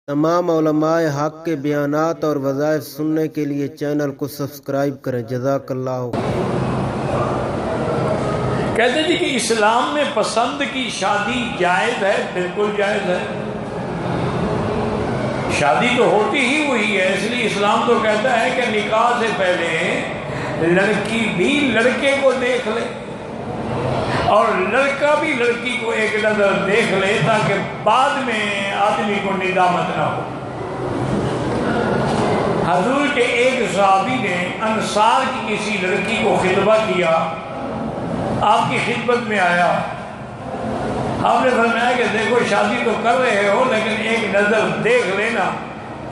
تمام علماء حق کے بیانات اور وظائف سننے کے لیے چینل کو سبسکرائب کریں۔ جزاک اللہ۔ کہتے جی کہ اسلام میں پسند کی شادی جائز ہے؟ بالکل جائز ہے۔ شادی تو ہوتی ہی ہوئی ہے، اس لیے اسلام تو کہتا ہے کہ نکاح سے پہلے لڑکی بھی لڑکے کو دیکھ لے اور لڑکا بھی لڑکی کو ایک نظر دیکھ لے، تاکہ بعد میں آدمی کو ندامت نہ ہو۔ حضور کے ایک صحابی نے انصار کی کسی لڑکی کو خطبہ کیا، آپ کی خدمت میں آیا، آپ نے فرمایا کہ دیکھو شادی تو کر رہے ہو لیکن ایک نظر دیکھ لینا،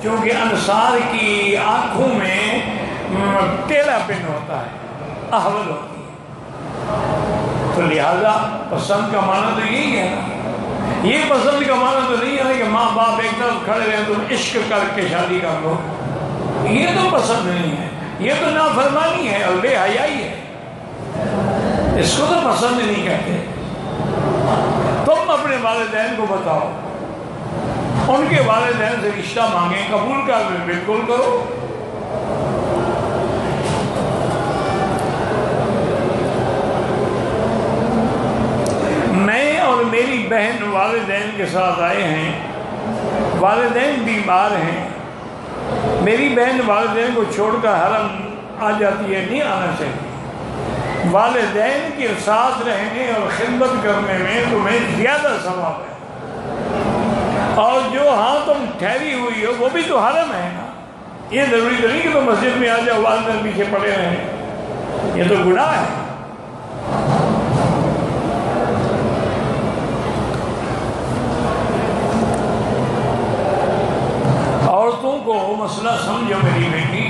کیونکہ انصار کی آنکھوں میں ٹیڑھا پن ہوتا ہے، احول ہوتی ہے، تو لہذا پسند کا معنی تو یہی ہے نا۔ یہ پسند کا معنی تو نہیں ہے کہ ماں باپ ایک طرف کھڑے رہے تم عشق کر کے شادی کر لو، یہ تو پسند نہیں ہے، یہ تو نافرمانی ہے اور بے حیائی ہے، اس کو تو پسند نہیں کہتے۔ تم اپنے والدین کو بتاؤ، ان کے والدین سے رشتہ مانگیں، قبول کر لیں، بالکل کرو۔ میں اور میری بہن والدین کے ساتھ آئے ہیں، والدین بیمار ہیں، میری بہن والدین کو چھوڑ کر حرم آ جاتی ہے، نہیں آنا چاہیے۔ والدین کے ساتھ رہنے اور خدمت کرنے میں تمہیں زیادہ ثواب ہے، اور جو ہاں تم ٹھہری ہوئی ہو وہ بھی تو حرم ہے نا، یہ ضروری تو نہیں کہ تم مسجد میں آ جاؤ والدین پیچھے پڑے رہیں، یہ تو گناہ ہے۔ عورتوں کو مسئلہ سمجھو میری بیٹی،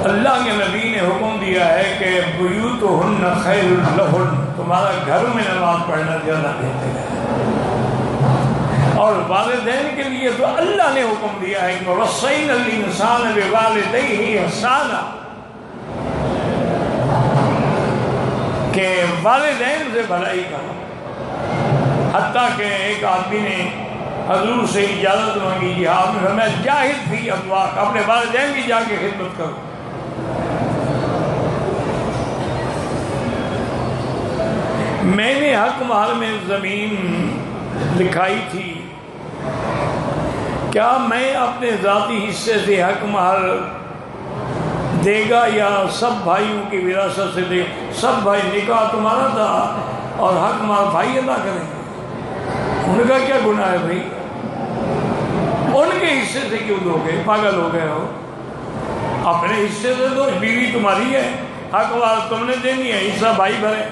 اللہ کے نبی نے حکم دیا ہے کہ بیوتہن خیر لہن، تمہارا گھر میں نماز پڑھنا زیادہ بہتر ہے، اور والدین کے لیے تو اللہ نے حکم دیا ہے کہ وَوَصَّيْنَا الْإِنسَانَ بِوَالِدَيْهِ إِحْسَانًا، کہ والدین سے بھلائی کرو۔ حتیٰ کہ ایک آدمی نے حضور سے اجازت مانگی، جہاد میں فرمایا جاہد فی ابواک، اپنے والدین کی جا کے خدمت کرو۔ میں نے حق مہر میں زمین لکھائی تھی، کیا میں اپنے ذاتی حصے سے حق مہر دے گا یا سب بھائیوں کی وراثت سے دے؟ سب بھائی، نکاح تمہارا تھا اور حق مہر بھائی ادا کریں گے، ان کا کیا گناہ ہے بھائی؟ ان کے حصے سے کیوں دو گے؟ پاگل ہو گئے ہو؟ اپنے حصے سے دو، بیوی تمہاری ہے، حق مہر تم نے دینی ہے، حصہ بھائی بھرے۔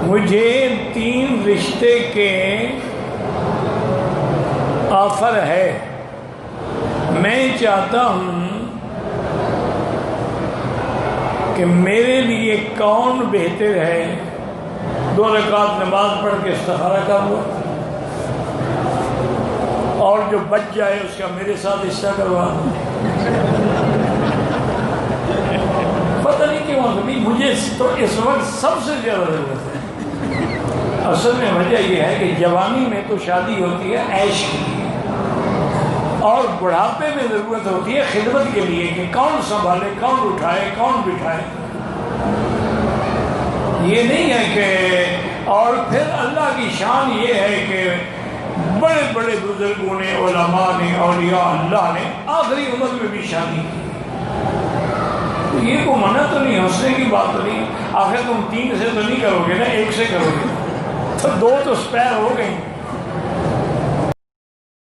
مجھے 3 رشتے کے آفر ہے، میں چاہتا ہوں کہ میرے لیے کون بہتر ہے؟ 2 رکعت نماز پڑھ کے استخارہ کر لو، اور جو بچ جائے اس کا میرے ساتھ حصہ کروا دو۔ پتہ نہیں کیوں مجھے تو اس وقت سب سے زیادہ ضرورت ہے۔ اصل میں وجہ یہ ہے کہ جوانی میں تو شادی ہوتی ہے عیش کے لیے، اور بڑھاپے میں ضرورت ہوتی ہے خدمت کے لیے کہ کون سنبھالے، کون اٹھائے، کون بٹھائے۔ یہ نہیں ہے کہ، اور پھر اللہ کی شان یہ ہے کہ بڑے بڑے بزرگوں نے، علماء نے، اولیاء اللہ نے آخری عمر میں بھی شادی کی۔ یہ کو منع تو نہیں، ہنسنے کی بات تو نہیں، آخر تم 3 سے تو نہیں کرو گے نا، 1 سے کرو گے، تو 2 تو سپیر ہو گئی۔